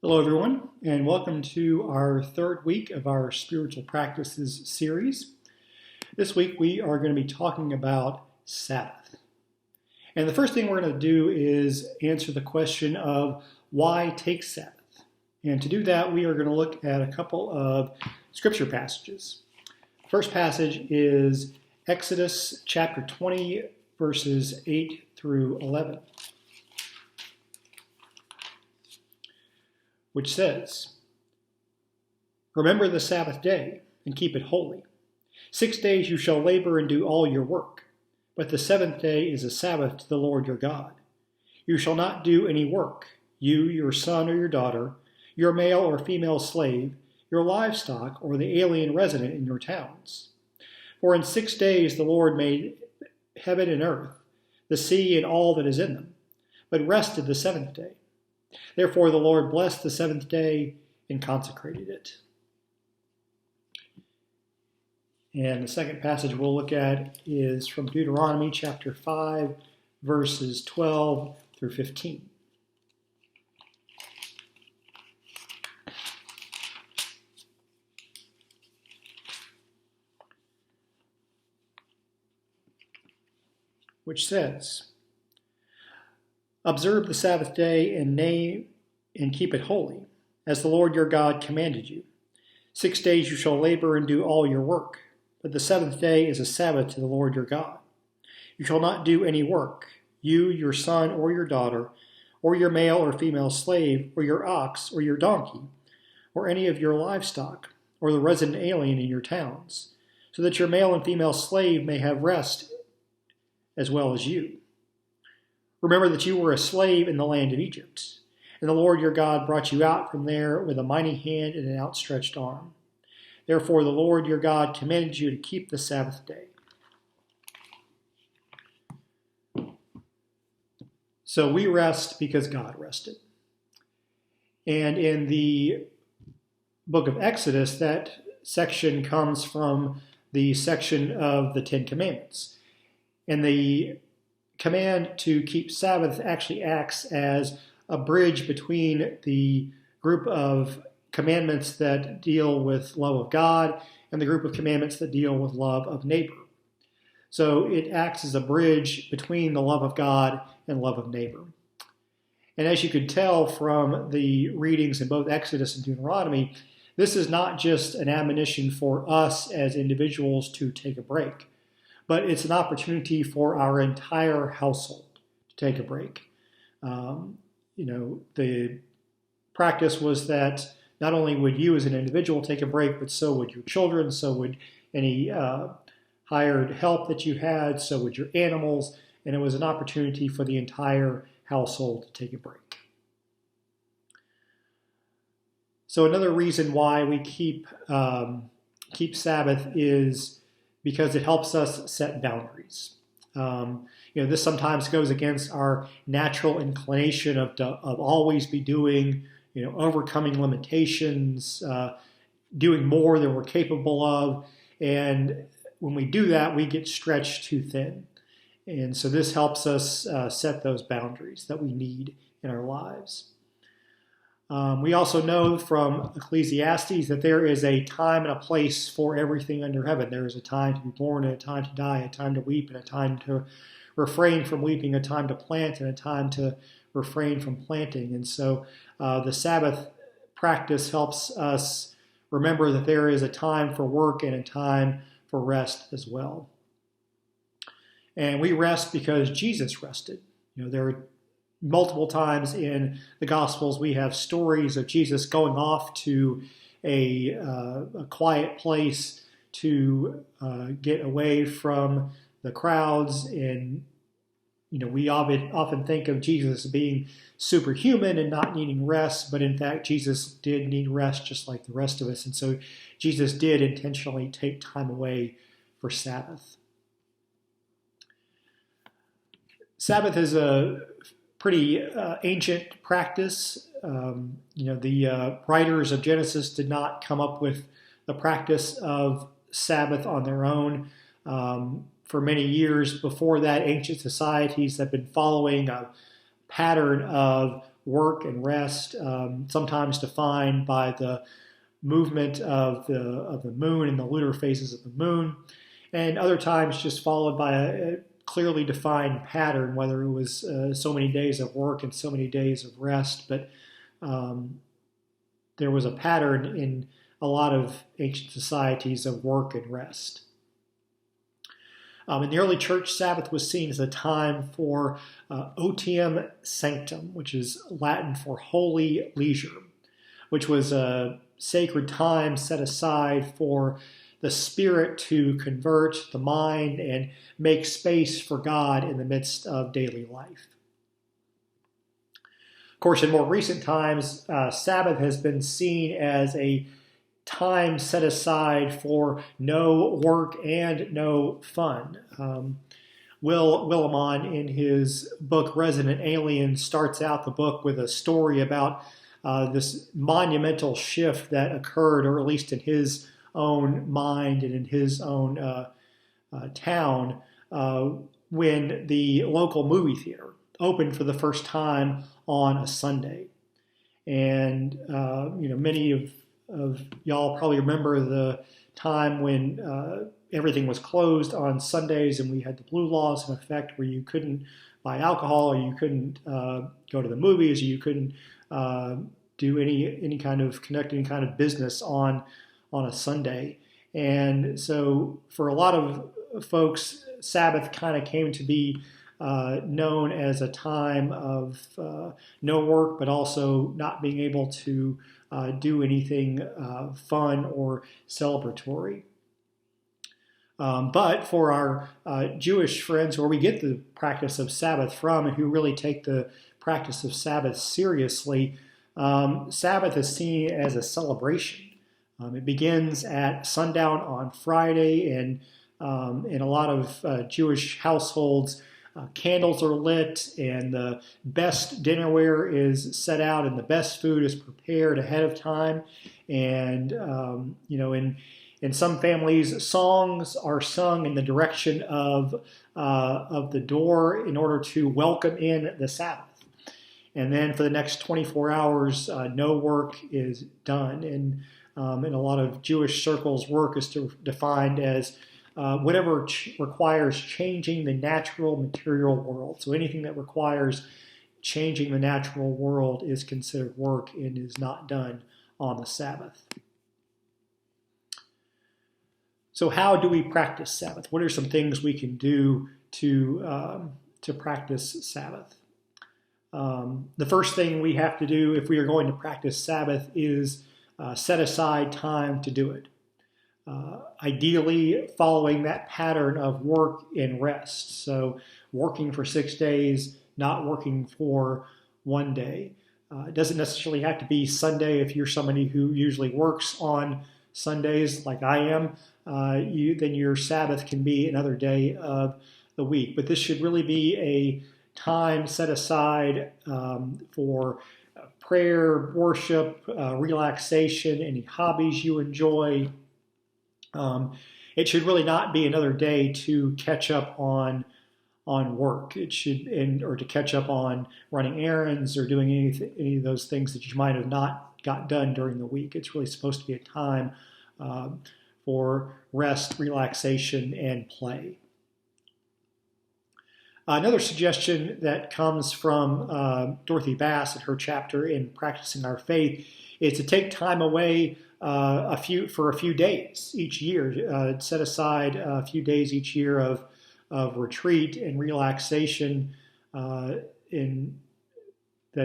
Hello, everyone, and welcome to our third week of our Spiritual Practices series. This week we are going to be talking about Sabbath. And the first thing we're going to do is answer the question of why take Sabbath. And to do that, we are going to look at a couple of scripture passages. The first passage is Exodus chapter 20, verses 8 through 11. Which says, "Remember the Sabbath day and keep it holy. 6 days you shall labor and do all your work, but the seventh day is a Sabbath to the Lord your God. You shall not do any work, you, your son or your daughter, your male or female slave, your livestock, or the alien resident in your towns. For in 6 days the Lord made heaven and earth, the sea and all that is in them, but rested the seventh day. Therefore the Lord blessed the seventh day and consecrated it." And the second passage we'll look at is from Deuteronomy chapter 5, verses 12 through 15. Which says, "Observe the Sabbath day and keep it holy, as the Lord your God commanded you. 6 days you shall labor and do all your work, but the seventh day is a Sabbath to the Lord your God. You shall not do any work, you, your son or your daughter, or your male or female slave, or your ox or your donkey, or any of your livestock, or the resident alien in your towns, so that your male and female slave may have rest as well as you. Remember that you were a slave in the land of Egypt, and the Lord your God brought you out from there with a mighty hand and an outstretched arm. Therefore the Lord your God commanded you to keep the Sabbath day." So we rest because God rested. And in the book of Exodus, that section comes from the section of the Ten Commandments. And the command to keep Sabbath actually acts as a bridge between the group of commandments that deal with love of God and the group of commandments that deal with love of neighbor. So it acts as a bridge between the love of God and love of neighbor. And as you could tell from the readings in both Exodus and Deuteronomy, this is not just an admonition for us as individuals to take a break, but it's an opportunity for our entire household to take a break. The practice was that not only would you as an individual take a break, but so would your children, so would any hired help that you had, so would your animals, and it was an opportunity for the entire household to take a break. So another reason why we keep Sabbath is because it helps us set boundaries. This sometimes goes against our natural inclination of always be doing, overcoming limitations, doing more than we're capable of. And when we do that, we get stretched too thin. And so this helps us set those boundaries that we need in our lives. We also know from Ecclesiastes that there is a time and a place for everything under heaven. There is a time to be born and a time to die, a time to weep and a time to refrain from weeping, a time to plant and a time to refrain from planting. And so the Sabbath practice helps us remember that there is a time for work and a time for rest as well. And we rest because Jesus rested. There are multiple times in the Gospels we have stories of Jesus going off to a quiet place to get away from the crowds. And we often think of Jesus being superhuman and not needing rest, but in fact Jesus did need rest just like the rest of us. And so Jesus did intentionally take time away for Sabbath. Sabbath is a pretty ancient practice. The writers of Genesis did not come up with the practice of Sabbath on their own. For many years before that, ancient societies have been following a pattern of work and rest, sometimes defined by the movement of the moon and the lunar phases of the moon, and other times just followed by a clearly defined pattern, whether it was so many days of work and so many days of rest. But there was a pattern in a lot of ancient societies of work and rest. In the early church, Sabbath was seen as a time for otium sanctum, which is Latin for holy leisure, which was a sacred time set aside for the spirit to convert the mind and make space for God in the midst of daily life. Of course, in more recent times, Sabbath has been seen as a time set aside for no work and no fun. Will Willimon, in his book Resident Alien, starts out the book with a story about this monumental shift that occurred, or at least in his own mind and in his own town, when the local movie theater opened for the first time on a Sunday. And many of y'all probably remember the time when everything was closed on Sundays, and we had the blue laws in effect where you couldn't buy alcohol, or you couldn't go to the movies, or you couldn't do any kind of business on a Sunday. And so for a lot of folks, Sabbath kind of came to be known as a time of no work, but also not being able to do anything fun or celebratory. But for our Jewish friends, where we get the practice of Sabbath from and who really take the practice of Sabbath seriously, Sabbath is seen as a celebration. It begins at sundown on Friday, and in a lot of Jewish households, candles are lit, and the best dinnerware is set out, and the best food is prepared ahead of time. And in some families, songs are sung in the direction of the door in order to welcome in the Sabbath. And then for the next 24 hours, no work is done. And in a lot of Jewish circles, work is defined as whatever requires changing the natural material world. So anything that requires changing the natural world is considered work and is not done on the Sabbath. So how do we practice Sabbath? What are some things we can do to practice Sabbath? The first thing we have to do if we are going to practice Sabbath is set aside time to do it. Ideally, following that pattern of work and rest. So working for 6 days, not working for 1 day. It doesn't necessarily have to be Sunday. If you're somebody who usually works on Sundays like I am, then your Sabbath can be another day of the week. But this should really be a time set aside for prayer, worship, relaxation, any hobbies you enjoy. It should really not be another day to catch up on work. It should, or to catch up on running errands or doing any of those things that you might have not got done during the week. It's really supposed to be a time for rest, relaxation, and play. Another suggestion that comes from Dorothy Bass in her chapter in Practicing Our Faith is to take time away for a few days each year. Set aside a few days each year of retreat and relaxation that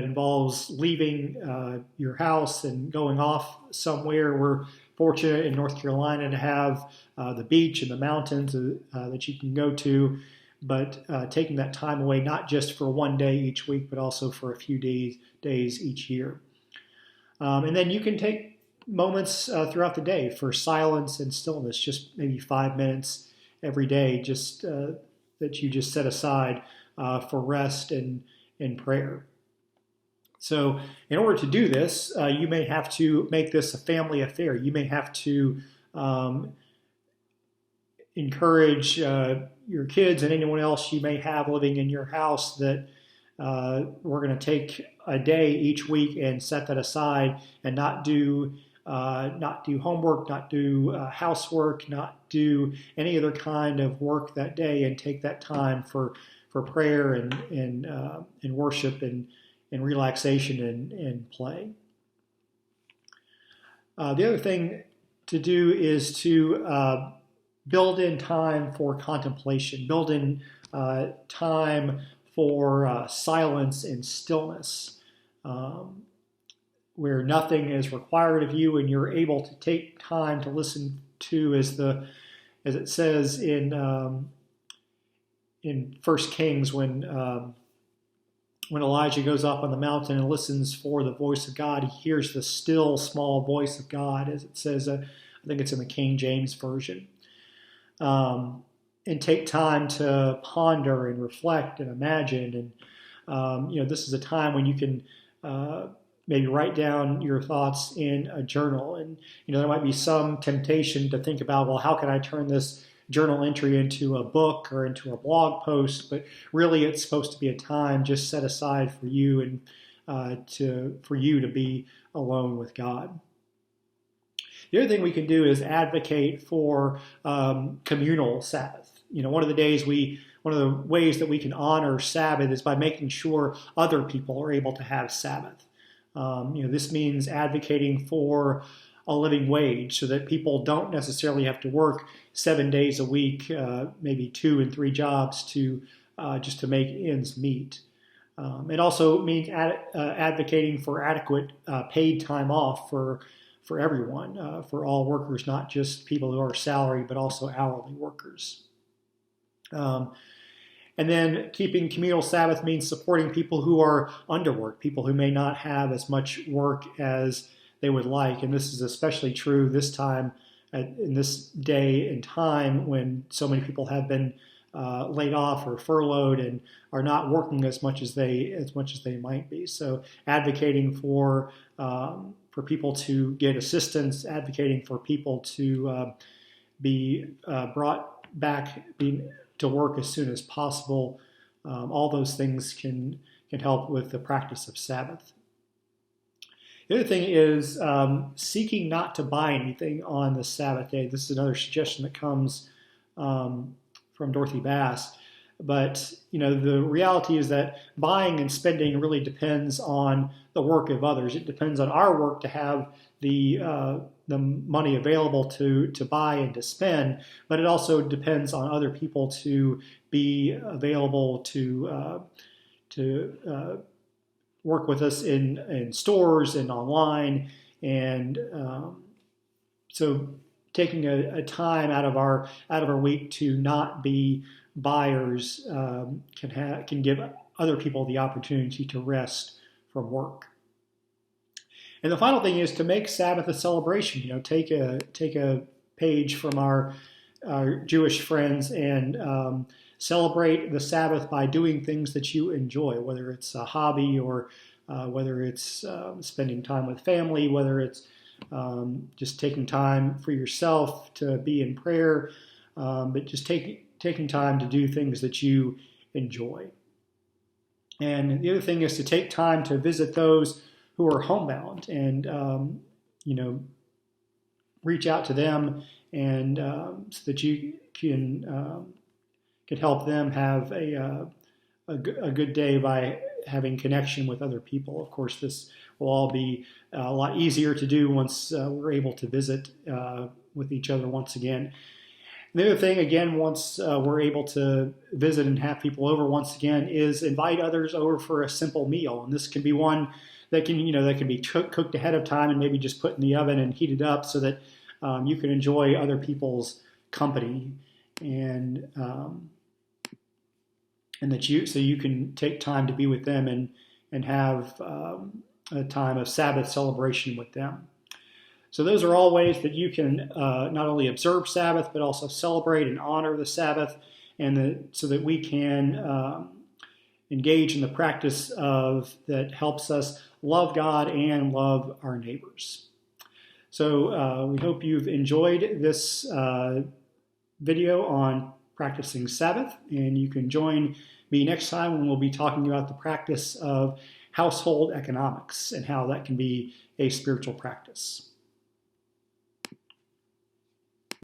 involves leaving your house and going off somewhere. We're fortunate in North Carolina to have the beach and the mountains that you can go to, but taking that time away not just for 1 day each week, but also for a few days each year. And then you can take moments throughout the day for silence and stillness, just maybe 5 minutes every day, just that you just set aside for rest and prayer. So in order to do this, you may have to make this a family affair. You may have to encourage your kids and anyone else you may have living in your house that we're going to take a day each week and set that aside and not do homework, not do housework, not do any other kind of work that day, and take that time for prayer and worship and relaxation and play. The other thing to do is to build in time for contemplation, build in time for silence and stillness, where nothing is required of you and you're able to take time to listen to, as it says in 1 Kings, when Elijah goes up on the mountain and listens for the voice of God, he hears the still small voice of God, as it says, I think it's in the King James Version. And take time to ponder and reflect and imagine. And, this is a time when you can maybe write down your thoughts in a journal. And, there might be some temptation to think about, well, how can I turn this journal entry into a book or into a blog post? But really, it's supposed to be a time just set aside for you and for you to be alone with God. The other thing we can do is advocate for communal Sabbath. One of the ways that we can honor Sabbath is by making sure other people are able to have Sabbath. This means advocating for a living wage so that people don't necessarily have to work 7 days a week, maybe 2 and 3 jobs just to make ends meet. It also means advocating for adequate paid time off for everyone, for all workers, not just people who are salaried, but also hourly workers. And then keeping communal Sabbath means supporting people who are underworked, people who may not have as much work as they would like. And this is especially true this time, in this day and time, when so many people have been laid off or furloughed and are not working as much as they might be. So advocating for people to get assistance, advocating for people to be brought back to work as soon as possible. All those things can help with the practice of Sabbath. The other thing is seeking not to buy anything on the Sabbath day. This is another suggestion that comes from Dorothy Bass. But the reality is that buying and spending really depends on the work of others. It depends on our work to have the money available to buy and to spend, but it also depends on other people to be available to work with us in stores and online. And so taking a time out of our week to not be buyers can give other people the opportunity to rest from work. And the final thing is to make Sabbath a celebration. Take a page from our Jewish friends and celebrate the Sabbath by doing things that you enjoy, whether it's a hobby or whether it's spending time with family, whether it's just taking time for yourself to be in prayer, but just taking time to do things that you enjoy. And the other thing is to take time to visit those who are homebound and, reach out to them and so that you can help them have a good day by having connection with other people. Of course, this will all be a lot easier to do once we're able to visit with each other once again. The other thing, again, once we're able to visit and have people over once again, is invite others over for a simple meal. And this can be one that can be cooked ahead of time and maybe just put in the oven and heated up so that you can enjoy other people's company and that you can take time to be with them and have a time of Sabbath celebration with them. So those are all ways that you can not only observe Sabbath, but also celebrate and honor the Sabbath, so that we can engage in the practice that helps us love God and love our neighbors. So we hope you've enjoyed this video on practicing Sabbath, and you can join me next time when we'll be talking about the practice of household economics and how that can be a spiritual practice.